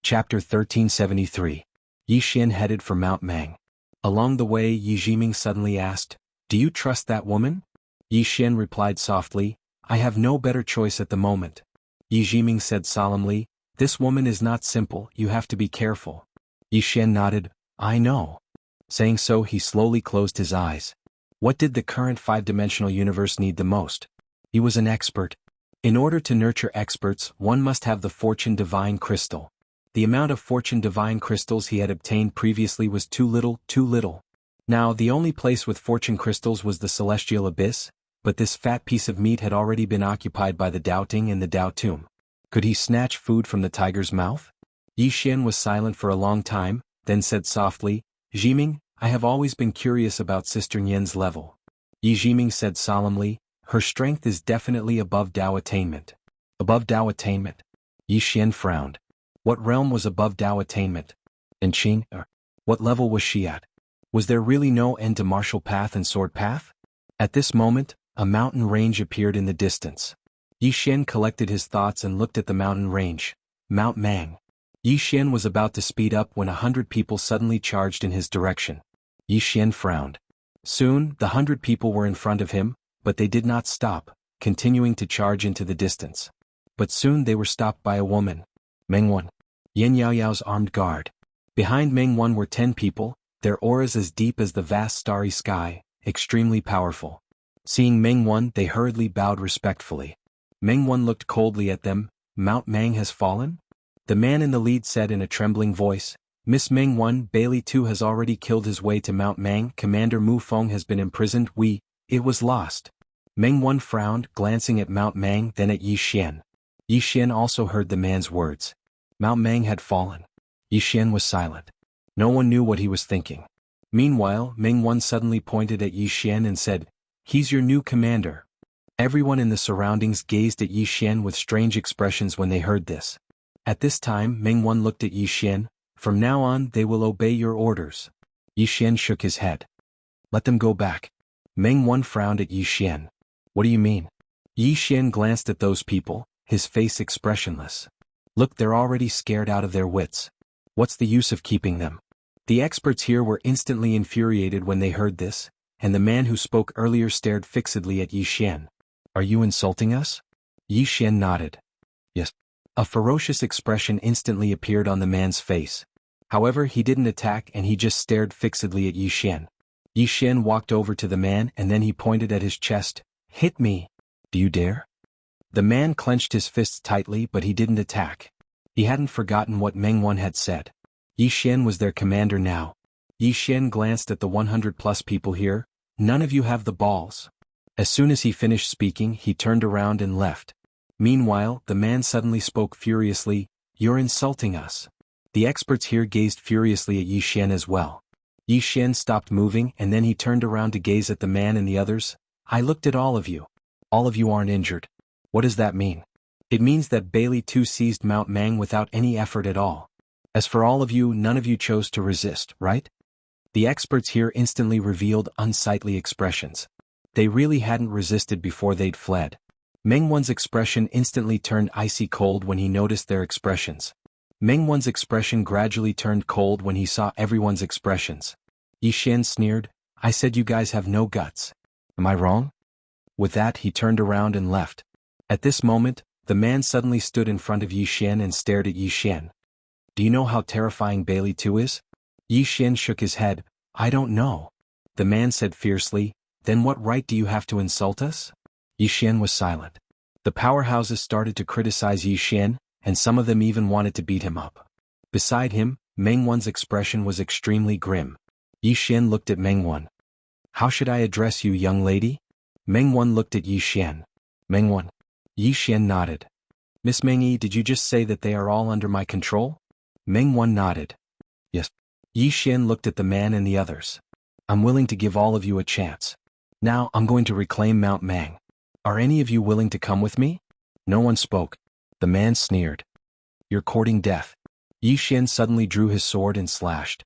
Chapter 1373. Yi Xian headed for Mount Mang. Along the way, Yi Jiming suddenly asked, "Do you trust that woman?" Yi Xian replied softly, "I have no better choice at the moment." Yi Jiming said solemnly, "This woman is not simple, you have to be careful." Yi Xian nodded, "I know." Saying so, he slowly closed his eyes. What did the current five-dimensional universe need the most? He was an expert. In order to nurture experts, one must have the Fortune Divine Crystal. The amount of Fortune Divine Crystals he had obtained previously was too little, too little. Now the only place with Fortune Crystals was the Celestial Abyss, but this fat piece of meat had already been occupied by the Doubting and the Dao Tomb. Could he snatch food from the tiger's mouth? Yi Xian was silent for a long time, then said softly, "Jiming, I have always been curious about Sister Nian's level." Yi Jiming said solemnly, "Her strength is definitely above Dao attainment." Above Dao attainment? Yi Xian frowned. What realm was above Dao attainment? And Qing? What level was she at? Was there really no end to martial path and sword path? At this moment, a mountain range appeared in the distance. Yi Xian collected his thoughts and looked at the mountain range. Mount Mang. Yi Xian was about to speed up when 100 people suddenly charged in his direction. Yi Xian frowned. Soon, the 100 people were in front of him, but they did not stop, continuing to charge into the distance. But soon they were stopped by a woman. Meng Wan. Yen Yaoyao's armed guard. Behind Meng Wan were 10 people, their auras as deep as the vast starry sky, extremely powerful. Seeing Meng Wan, they hurriedly bowed respectfully. Meng Wan looked coldly at them. "Mount Mang has fallen?" The man in the lead said in a trembling voice, "Miss Meng Wan, Bailey too has already killed his way to Mount Mang. Commander Mu Feng has been imprisoned. It was lost." Meng Wan frowned, glancing at Mount Mang, then at Yi Xian. Yi Xian also heard the man's words. Mount Mang had fallen. Yi Xian was silent. No one knew what he was thinking. Meanwhile, Meng Wan suddenly pointed at Yi Xian and said, "He's your new commander." Everyone in the surroundings gazed at Yi Xian with strange expressions when they heard this. At this time, Meng Wan looked at Yi Xian. "From now on, they will obey your orders." Yi Xian shook his head. "Let them go back." Meng Wan frowned at Yi Xian. "What do you mean?" Yi Xian glanced at those people, his face expressionless. "Look, they're already scared out of their wits. What's the use of keeping them?" The experts here were instantly infuriated when they heard this, and the man who spoke earlier stared fixedly at Yi Xian. "Are you insulting us?" Yi Xian nodded. "Yes." A ferocious expression instantly appeared on the man's face. However, he didn't attack and he just stared fixedly at Yi Xian. Yi Xian walked over to the man and then he pointed at his chest. "Hit me. Do you dare?" The man clenched his fists tightly but he didn't attack. He hadn't forgotten what Meng Wan had said. Yi Xian was their commander now. Yi Xian glanced at the 100+ people here. "None of you have the balls." As soon as he finished speaking, he turned around and left. Meanwhile, the man suddenly spoke furiously, "You're insulting us." The experts here gazed furiously at Yi Xian as well. Yi Xian stopped moving and then he turned around to gaze at the man and the others. "I looked at all of you. All of you aren't injured. What does that mean?" "It means that Bailey too seized Mount Mang without any effort at all. As for all of you, none of you chose to resist, right?" The experts here instantly revealed unsightly expressions. They really hadn't resisted before they'd fled. Meng Wan's expression instantly turned icy cold when he noticed their expressions. Meng Wan's expression gradually turned cold when he saw everyone's expressions. Yi Xian sneered, "I said you guys have no guts. Am I wrong?" With that, he turned around and left. At this moment, the man suddenly stood in front of Yi Xian and stared at Yi Xian. "Do you know how terrifying Bailey 2 is?" Yi Xian shook his head. "I don't know." The man said fiercely, "Then what right do you have to insult us?" Yi Xian was silent. The powerhouses started to criticize Yi Xian, and some of them even wanted to beat him up. Beside him, Meng Wan's expression was extremely grim. Yi Xian looked at Meng Wan. "How should I address you, young lady?" Meng Wan looked at Yi Xian. "Meng Wan." Yi Xian nodded. "Miss Meng Yi, did you just say that they are all under my control?" Meng Wan nodded. "Yes." Yi Xian looked at the man and the others. "I'm willing to give all of you a chance. Now I'm going to reclaim Mount Mang. Are any of you willing to come with me?" No one spoke. The man sneered. "You're courting death." Yi Xian suddenly drew his sword and slashed.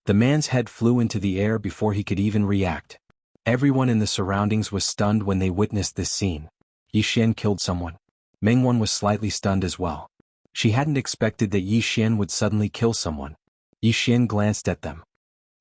The man's head flew into the air before he could even react. Everyone in the surroundings was stunned when they witnessed this scene. Yi Xian killed someone. Meng Wan was slightly stunned as well. She hadn't expected that Yi Xian would suddenly kill someone. Yi Xian glanced at them.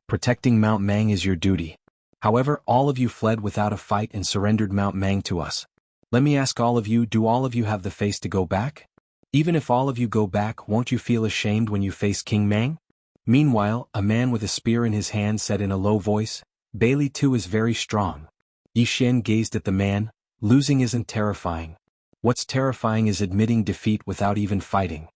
Protecting Mount Mang is your duty. However, all of you fled without a fight and surrendered Mount Mang to us. Let me ask all of you, do all of you have the face to go back? Even if all of you go back, won't you feel ashamed when you face King Mang? Meanwhile, a man with a spear in his hand said in a low voice, Bailey too is very strong. Yi Xian gazed at the man. Losing isn't terrifying. What's terrifying is admitting defeat without even fighting.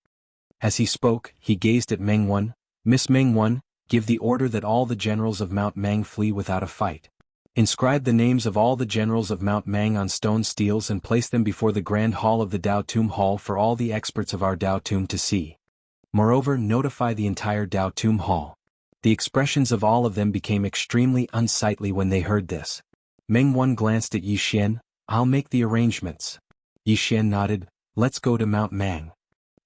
As he spoke, he gazed at Meng Wan. Miss Meng Wan, give the order that all the generals of Mount Mang flee without a fight. Inscribe the names of all the generals of Mount Mang on stone steels and place them before the Grand Hall of the Dao Tomb Hall for all the experts of our Dao Tomb to see. Moreover, notify the entire Dao Tomb Hall. The expressions of all of them became extremely unsightly when they heard this. Meng Wan glanced at Yi Xian. I'll make the arrangements. Yi Xian nodded. Let's go to Mount Mang.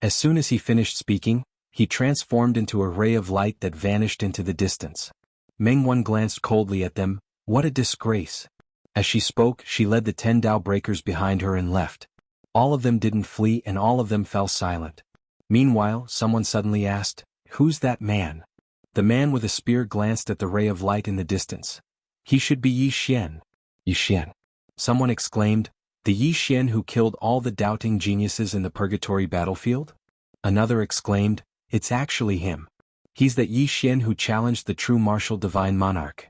As soon as he finished speaking, he transformed into a ray of light that vanished into the distance. Meng Wan glanced coldly at them. What a disgrace. As she spoke, she led the 10 Dao breakers behind her and left. All of them didn't flee and all of them fell silent. Meanwhile, someone suddenly asked, Who's that man? The man with a spear glanced at the ray of light in the distance. He should be Yi Xian. Yi Xian. Someone exclaimed, the Yi Xian who killed all the doubting geniuses in the purgatory battlefield? Another exclaimed, it's actually him. He's that Yi Xian who challenged the true martial divine monarch.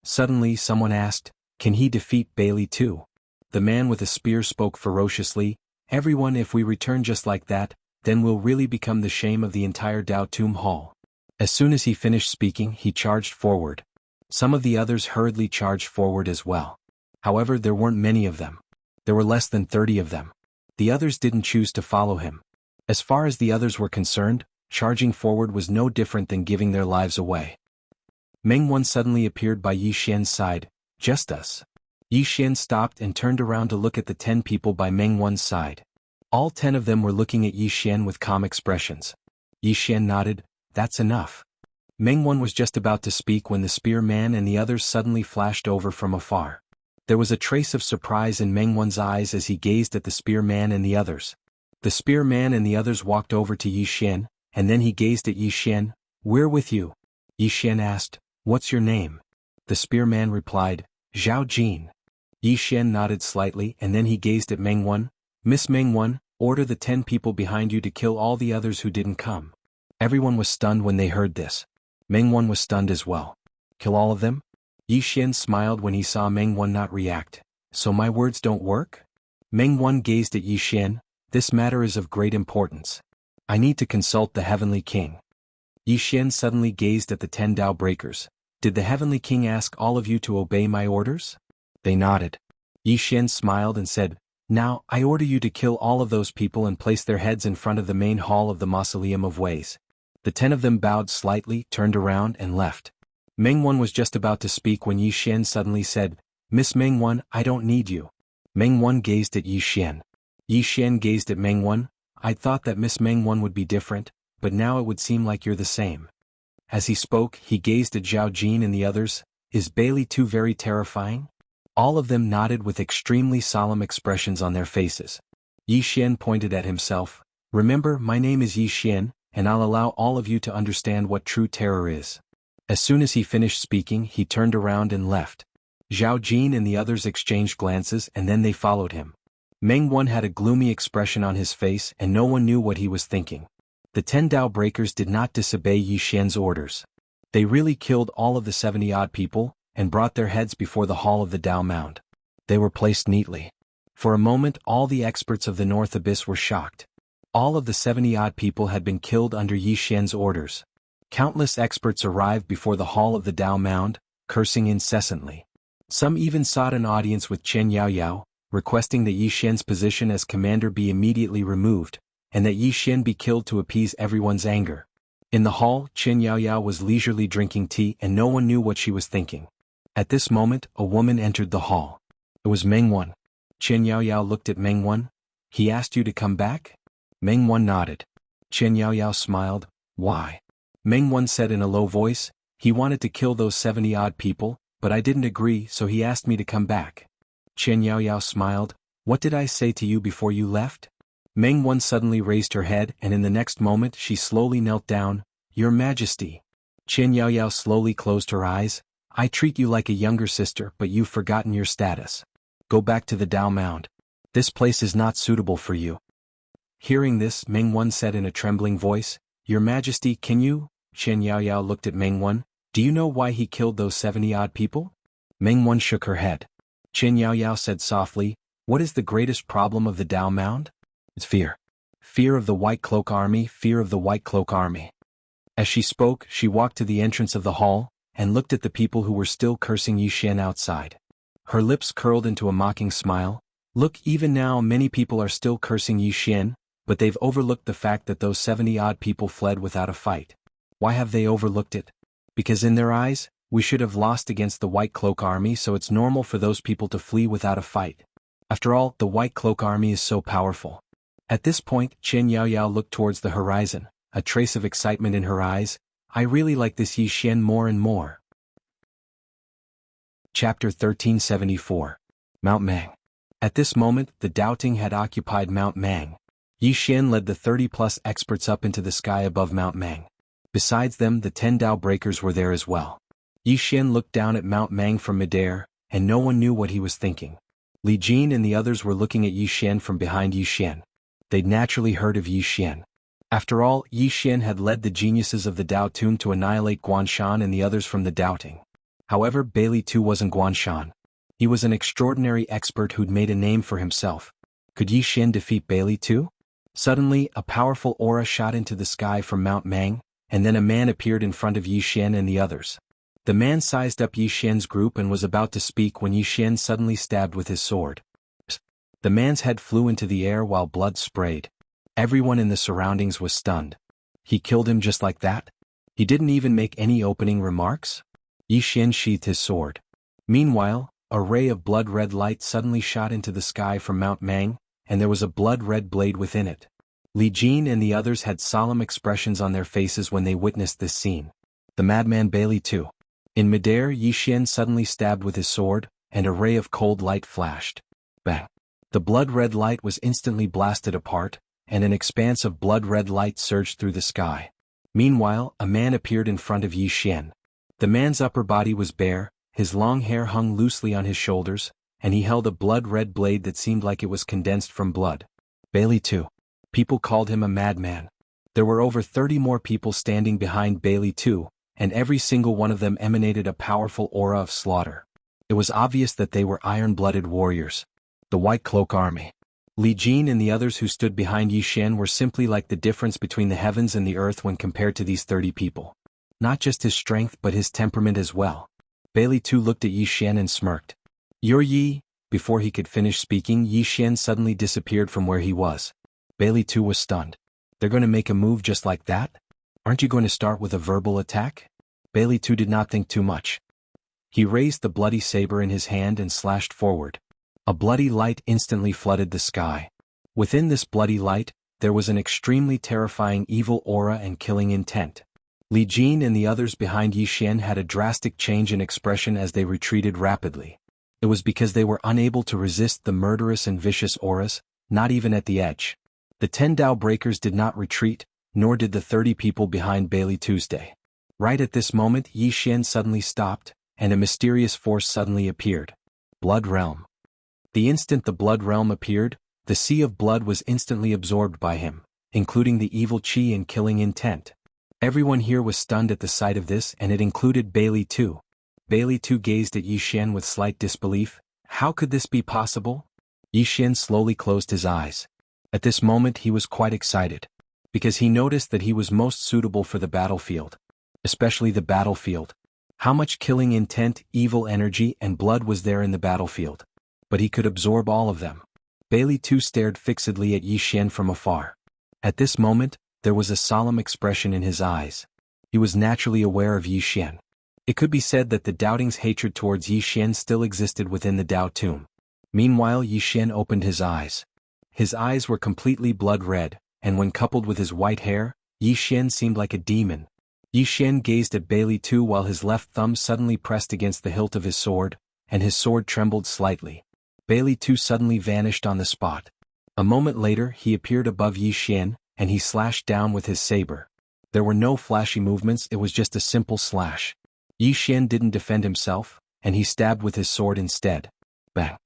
Suddenly someone asked, can he defeat Bailey too? The man with a spear spoke ferociously, everyone, if we return just like that, then we'll really become the shame of the entire Dao Tomb Hall. As soon as he finished speaking, he charged forward. Some of the others hurriedly charged forward as well. However, there weren't many of them. There were less than 30 of them. The others didn't choose to follow him. As far as the others were concerned, charging forward was no different than giving their lives away. Meng Wan suddenly appeared by Yi Xian's side, just us. Yi Xian stopped and turned around to look at the 10 people by Meng Wan's side. All 10 of them were looking at Yi Xian with calm expressions. Yi Xian nodded, that's enough. Meng Wan was just about to speak when the spear man and the others suddenly flashed over from afar. There was a trace of surprise in Meng Wan's eyes as he gazed at the spear man and the others. The spear man and the others walked over to Yi Xian, and then he gazed at Yi Xian. We're with you. Yi Xian asked, what's your name? The spear man replied, Zhao Jin. Yi Xian nodded slightly and then he gazed at Meng Wan. Miss Meng Wan, order the 10 people behind you to kill all the others who didn't come. Everyone was stunned when they heard this. Meng Wan was stunned as well. Kill all of them? Yi Xian smiled when he saw Meng Wan not react. So my words don't work? Meng Wan gazed at Yi Xian. This matter is of great importance. I need to consult the Heavenly King. Yi Xian suddenly gazed at the 10 Dao breakers. Did the Heavenly King ask all of you to obey my orders? They nodded. Yi Xian smiled and said, now, I order you to kill all of those people and place their heads in front of the main hall of the Mausoleum of Ways. The 10 of them bowed slightly, turned around and left. Meng Wan was just about to speak when Yi Xian suddenly said, Miss Meng Wan, I don't need you. Meng Wan gazed at Yi Xian. Yi Xian gazed at Meng Wan. I'd thought that Miss Meng Wan would be different, but now it would seem like you're the same. As he spoke, he gazed at Zhao Jin and the others. Is Bailey too very terrifying? All of them nodded with extremely solemn expressions on their faces. Yi Xian pointed at himself. Remember, my name is Yi Xian, and I'll allow all of you to understand what true terror is. As soon as he finished speaking, he turned around and left. Zhao Jin and the others exchanged glances and then they followed him. Meng Wan had a gloomy expression on his face and no one knew what he was thinking. The 10 Dao breakers did not disobey Yi Xian's orders. They really killed all of the 70-odd people and brought their heads before the hall of the Dao Mound. They were placed neatly. For a moment, all the experts of the North Abyss were shocked. All of the 70-odd people had been killed under Yi Xian's orders. Countless experts arrived before the hall of the Dao Mound, cursing incessantly. Some even sought an audience with Chen Yaoyao, requesting that Yi Xian's position as commander be immediately removed, and that Yi Xian be killed to appease everyone's anger. In the hall, Chen Yaoyao was leisurely drinking tea and no one knew what she was thinking. At this moment, a woman entered the hall. It was Meng Wan. Chen Yaoyao looked at Meng Wan. He asked you to come back? Meng Wan nodded. Chen Yaoyao smiled. Why? Meng Wan said in a low voice, he wanted to kill those 70-odd people, but I didn't agree, so he asked me to come back. Chen Yaoyao smiled. What did I say to you before you left? Meng Wan suddenly raised her head and in the next moment she slowly knelt down. Your Majesty. Qian Yaoyao slowly closed her eyes. I treat you like a younger sister but you've forgotten your status. Go back to the Dao Mound. This place is not suitable for you. Hearing this, Meng Wan said in a trembling voice, Your Majesty, can you? Qian Yaoyao looked at Meng Wan. Do you know why he killed those 70-odd people? Meng Wan shook her head. Qian Yaoyao said softly, What is the greatest problem of the Dao Mound? It's fear. Fear of the White Cloak Army, fear of the White Cloak Army. As she spoke, she walked to the entrance of the hall, and looked at the people who were still cursing Yixian outside. Her lips curled into a mocking smile. Look, even now many people are still cursing Yixian, but they've overlooked the fact that those 70-odd people fled without a fight. Why have they overlooked it? Because in their eyes, we should have lost against the White Cloak Army, so it's normal for those people to flee without a fight. After all, the White Cloak Army is so powerful. At this point, Qian Yaoyao looked towards the horizon, a trace of excitement in her eyes. I really like this Yixian more and more. Chapter 1374. Mount Mang. At this moment, the doubting had occupied Mount Mang. Yixian led the 30-plus experts up into the sky above Mount Mang. Besides them, the 10 Dao breakers were there as well. Yixian looked down at Mount Mang from midair, and no one knew what he was thinking. Li Jin and the others were looking at Yixian from behind Yixian. They'd naturally heard of Yixian. After all, Yixian had led the geniuses of the Dao Tomb to annihilate Guanshan and the others from the doubting. However, Bailey too wasn't Guanshan. He was an extraordinary expert who'd made a name for himself. Could Yixian defeat Bailey too? Suddenly, a powerful aura shot into the sky from Mount Mang, and then a man appeared in front of Yixian and the others. The man sized up Yixian's group and was about to speak when Yixian suddenly stabbed with his sword. The man's head flew into the air while blood sprayed. Everyone in the surroundings was stunned. He killed him just like that? He didn't even make any opening remarks? Yixian sheathed his sword. Meanwhile, a ray of blood-red light suddenly shot into the sky from Mount Mang, and there was a blood-red blade within it. Li Jin and the others had solemn expressions on their faces when they witnessed this scene. The madman Bailey too. In midair, Yixian suddenly stabbed with his sword, and a ray of cold light flashed. Bang! The blood-red light was instantly blasted apart, and an expanse of blood-red light surged through the sky. Meanwhile, a man appeared in front of Yixian. The man's upper body was bare, his long hair hung loosely on his shoulders, and he held a blood-red blade that seemed like it was condensed from blood. Bailey too. People called him a madman. There were over 30 more people standing behind Bailey too, and every single one of them emanated a powerful aura of slaughter. It was obvious that they were iron-blooded warriors. The White Cloak Army. Li Jin and the others who stood behind Yixian were simply like the difference between the heavens and the earth when compared to these 30 people. Not just his strength but his temperament as well. Bailey too looked at Yixian and smirked. You're Yi. Before he could finish speaking, Yixian suddenly disappeared from where he was. Bailey too was stunned. They're going to make a move just like that? Aren't you going to start with a verbal attack? Bailey too did not think too much. He raised the bloody saber in his hand and slashed forward. A bloody light instantly flooded the sky. Within this bloody light, there was an extremely terrifying evil aura and killing intent. Li Jin and the others behind Yixian had a drastic change in expression as they retreated rapidly. It was because they were unable to resist the murderous and vicious auras, not even at the edge. The 10 Dao breakers did not retreat, nor did the 30 people behind Bailey Tuesday. Right at this moment, Yixian suddenly stopped, and a mysterious force suddenly appeared. Blood Realm. The instant the Blood Realm appeared, the sea of blood was instantly absorbed by him, including the evil chi and killing intent. Everyone here was stunned at the sight of this, and it included Bailey too. Bailey too gazed at Yixian with slight disbelief. How could this be possible? Yixian slowly closed his eyes. At this moment he was quite excited, because he noticed that he was most suitable for the battlefield. Especially the battlefield. How much killing intent, evil energy, and blood was there in the battlefield? But he could absorb all of them. Bailey too stared fixedly at Yixian from afar. At this moment, there was a solemn expression in his eyes. He was naturally aware of Yixian. It could be said that the doubting's hatred towards Yixian still existed within the Dao Tomb. Meanwhile, Yixian opened his eyes. His eyes were completely blood-red, and when coupled with his white hair, Yixian seemed like a demon. Yixian gazed at Bailey too while his left thumb suddenly pressed against the hilt of his sword, and his sword trembled slightly. Bailey too suddenly vanished on the spot. A moment later he appeared above Yi Xian, and he slashed down with his saber. There were no flashy movements, it was just a simple slash. Yi Xian didn't defend himself, and he stabbed with his sword instead. Bang!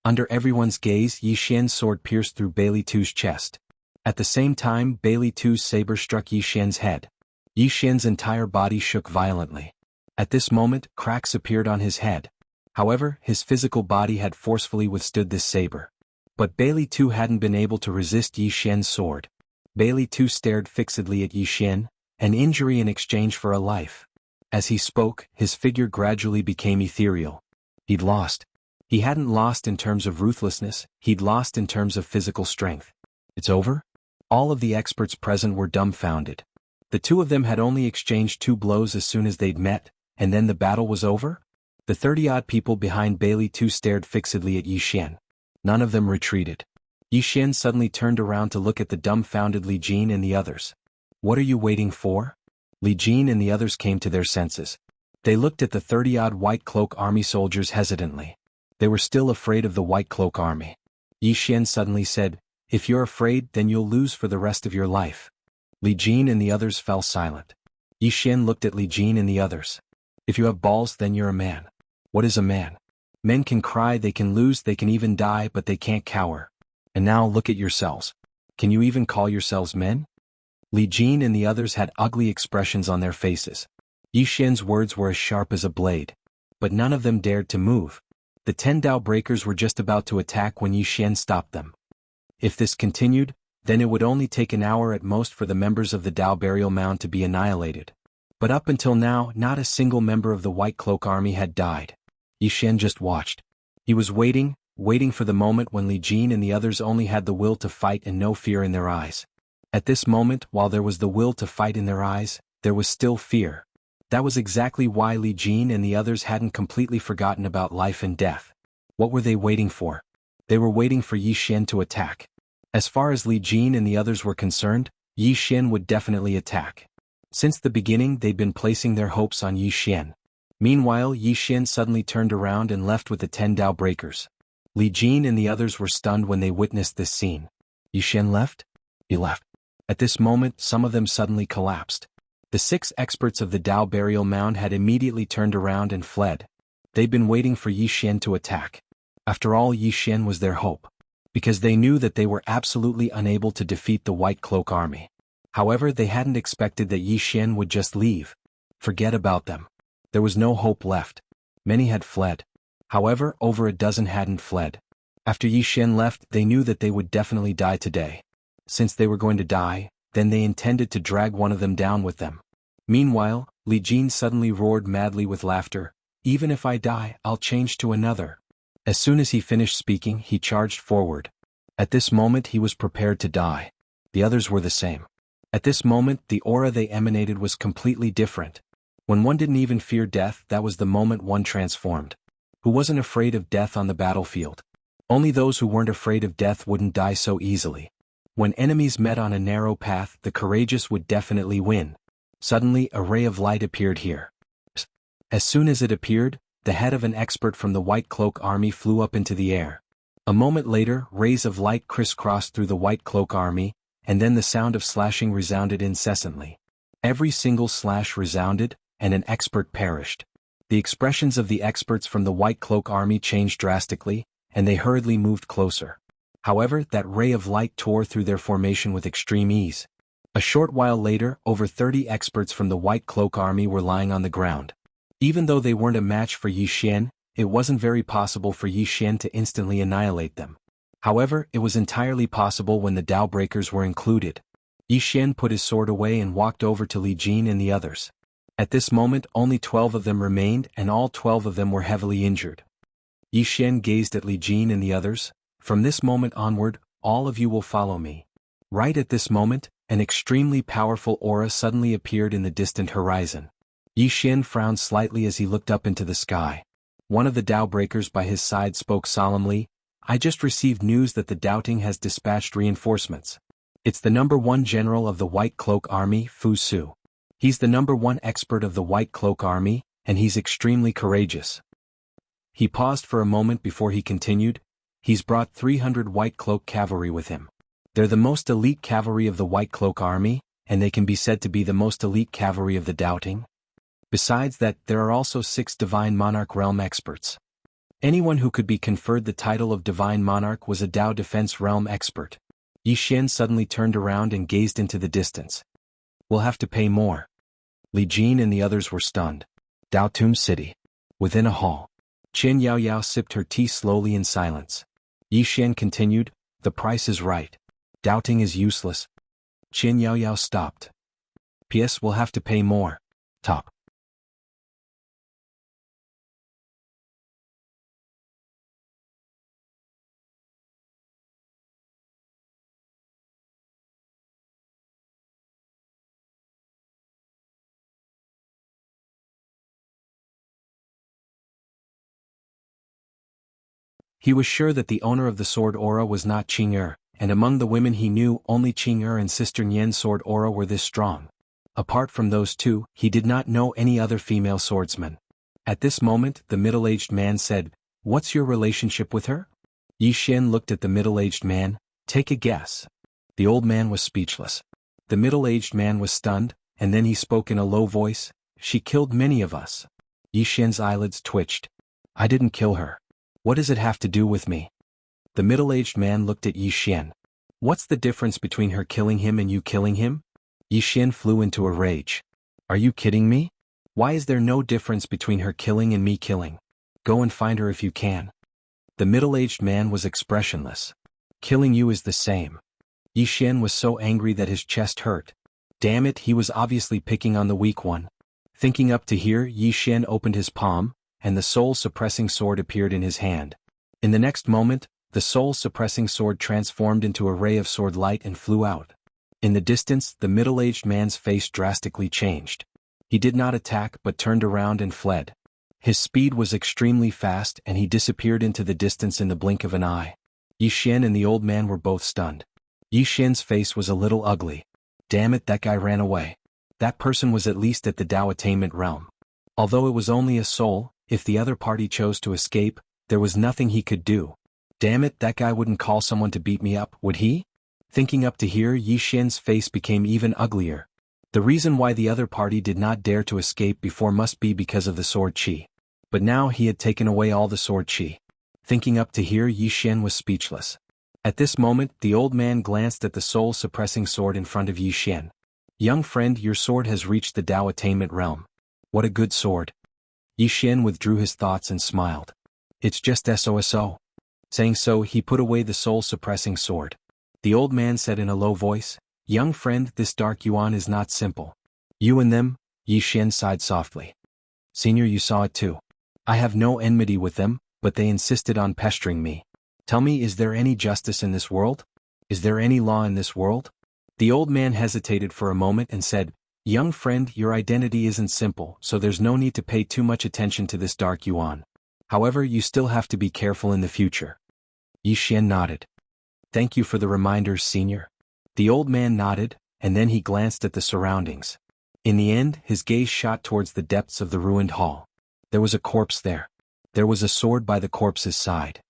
Under everyone's gaze, Yi Xian's sword pierced through Bailey Tu's chest. At the same time, Bailey Tu's saber struck Yi Xian's head. Yi Xian's entire body shook violently. At this moment, cracks appeared on his head. However, his physical body had forcefully withstood this saber. But Bailey Tu hadn't been able to resist Yi Xian's sword. Bailey Tu stared fixedly at Yi Xian, an injury in exchange for a life. As he spoke, his figure gradually became ethereal. He'd lost. He hadn't lost in terms of ruthlessness, he'd lost in terms of physical strength. It's over? All of the experts present were dumbfounded. The two of them had only exchanged 2 blows as soon as they'd met, and then the battle was over? The 30-odd people behind Bailey Tu stared fixedly at Yi Xian. None of them retreated. Yi Xian suddenly turned around to look at the dumbfounded Li Jin and the others. What are you waiting for? Li Jin and the others came to their senses. They looked at the 30-odd White Cloak Army soldiers hesitantly. They were still afraid of the White Cloak Army. Yi Xian suddenly said, "If you're afraid, then you'll lose for the rest of your life." Li Jin and the others fell silent. Yi Xian looked at Li Jin and the others. "If you have balls, then you're a man." "What is a man?" "Men can cry, they can lose, they can even die, but they can't cower. And now look at yourselves. Can you even call yourselves men?" Li Jin and the others had ugly expressions on their faces. Yi Xian's words were as sharp as a blade. But none of them dared to move. The 10 Dao Breakers were just about to attack when Yi Xian stopped them. If this continued, then it would only take an hour at most for the members of the Dao Burial Mound to be annihilated. But up until now, not a single member of the White Cloak Army had died. Yi Xian just watched. He was waiting for the moment when Li Jin and the others only had the will to fight and no fear in their eyes. At this moment, while there was the will to fight in their eyes, there was still fear. That was exactly why Li Jin and the others hadn't completely forgotten about life and death. What were they waiting for? They were waiting for Yi Xian to attack. As far as Li Jin and the others were concerned, Yi Xian would definitely attack. Since the beginning they'd been placing their hopes on Yi Xian. Meanwhile, Yi Xian suddenly turned around and left with the 10 Dao Breakers. Li Jin and the others were stunned when they witnessed this scene. Yi Xian left? He left. At this moment, some of them suddenly collapsed. The 6 experts of the Dao Burial Mound had immediately turned around and fled. They'd been waiting for Yi Xian to attack. After all, Yi Xian was their hope. Because they knew that they were absolutely unable to defeat the White Cloak Army. However, they hadn't expected that Yi Xian would just leave. Forget about them. There was no hope left. Many had fled. However, over a dozen hadn't fled. After Yi Xian left, they knew that they would definitely die today. Since they were going to die, then they intended to drag one of them down with them. Meanwhile, Li Jin suddenly roared madly with laughter. "Even if I die, I'll change to another." As soon as he finished speaking, he charged forward. At this moment he was prepared to die. The others were the same. At this moment the aura they emanated was completely different. When one didn't even fear death, that was the moment one transformed. Who wasn't afraid of death on the battlefield? Only those who weren't afraid of death wouldn't die so easily. When enemies met on a narrow path, the courageous would definitely win. Suddenly, a ray of light appeared here. As soon as it appeared, the head of an expert from the White Cloak Army flew up into the air. A moment later, rays of light crisscrossed through the White Cloak Army, and then the sound of slashing resounded incessantly. Every single slash resounded, and an expert perished. The expressions of the experts from the White Cloak Army changed drastically, and they hurriedly moved closer. However, that ray of light tore through their formation with extreme ease. A short while later, over 30 experts from the White Cloak Army were lying on the ground. Even though they weren't a match for Yi Xian, it wasn't very possible for Yi Xian to instantly annihilate them. However, it was entirely possible when the Dao Breakers were included. Yi Xian put his sword away and walked over to Li Jin and the others. At this moment, only 12 of them remained, and all 12 of them were heavily injured. Yi Xian gazed at Li Jin and the others. "From this moment onward, all of you will follow me." Right at this moment, an extremely powerful aura suddenly appeared in the distant horizon. Yi Xian frowned slightly as he looked up into the sky. One of the Dao Breakers by his side spoke solemnly. "I just received news that the Doubting has dispatched reinforcements. It's the #1 general of the White Cloak Army, Fu Su. He's the #1 expert of the White Cloak Army, and he's extremely courageous." He paused for a moment before he continued. He's brought 300 White Cloak cavalry with him. They're the most elite cavalry of the White Cloak army, and they can be said to be the most elite cavalry of the doubting. Besides that, there are also 6 Divine Monarch realm experts. Anyone who could be conferred the title of Divine Monarch was a Dao Defense realm expert. Yi Xian suddenly turned around and gazed into the distance. We'll have to pay more. Li Jin and the others were stunned. Dao Tomb City. Within a hall. Qin Yaoyao sipped her tea slowly in silence. Yi Xian continued, the price is right. Doubting is useless. Qin Yaoyao stopped. P.S. We'll have to pay more. Top. He was sure that the owner of the sword aura was not Qing and among the women he knew, only Qing and Sister Nian's sword aura were this strong. Apart from those two, he did not know any other female swordsman. At this moment, the middle-aged man said, "What's your relationship with her?" Yi Xian looked at the middle-aged man. "Take a guess." The old man was speechless. The middle-aged man was stunned, and then he spoke in a low voice, "She killed many of us." Yi Xian's eyelids twitched. "I didn't kill her. What does it have to do with me?" The middle-aged man looked at Yi Xian. "What's the difference between her killing him and you killing him?" Yi Xian flew into a rage. "Are you kidding me? Why is there no difference between her killing and me killing? Go and find her if you can." The middle-aged man was expressionless. "Killing you is the same." Yi Xian was so angry that his chest hurt. Damn it, he was obviously picking on the weak one. Thinking up to here, Yi Xian opened his palm, and the soul-suppressing sword appeared in his hand. In the next moment, the soul-suppressing sword transformed into a ray of sword light and flew out. In the distance, the middle-aged man's face drastically changed. He did not attack but turned around and fled. His speed was extremely fast and he disappeared into the distance in the blink of an eye. Yi Xian and the old man were both stunned. Yi Xian's face was a little ugly. Damn it, that guy ran away. That person was at least at the Dao attainment realm. Although it was only a soul, if the other party chose to escape, there was nothing he could do. Damn it, that guy wouldn't call someone to beat me up, would he? Thinking up to here, Yi Xian's face became even uglier. The reason why the other party did not dare to escape before must be because of the sword qi. But now he had taken away all the sword qi. Thinking up to here, Yi Xian was speechless. At this moment, the old man glanced at the soul-suppressing sword in front of Yi Xian. "Young friend, your sword has reached the Dao attainment realm. What a good sword." Yi Xian withdrew his thoughts and smiled. "It's just SOSO." Saying so, he put away the soul-suppressing sword. The old man said in a low voice, "Young friend, this dark yuan is not simple." "You and them?" Yi Xian sighed softly. "Senior, you saw it too. I have no enmity with them, but they insisted on pestering me. Tell me, is there any justice in this world? Is there any law in this world?" The old man hesitated for a moment and said, "Young friend, your identity isn't simple, so there's no need to pay too much attention to this dark yuan. However, you still have to be careful in the future." Yi Xian nodded. "Thank you for the reminders, senior." The old man nodded, and then he glanced at the surroundings. In the end, his gaze shot towards the depths of the ruined hall. There was a corpse there. There was a sword by the corpse's side.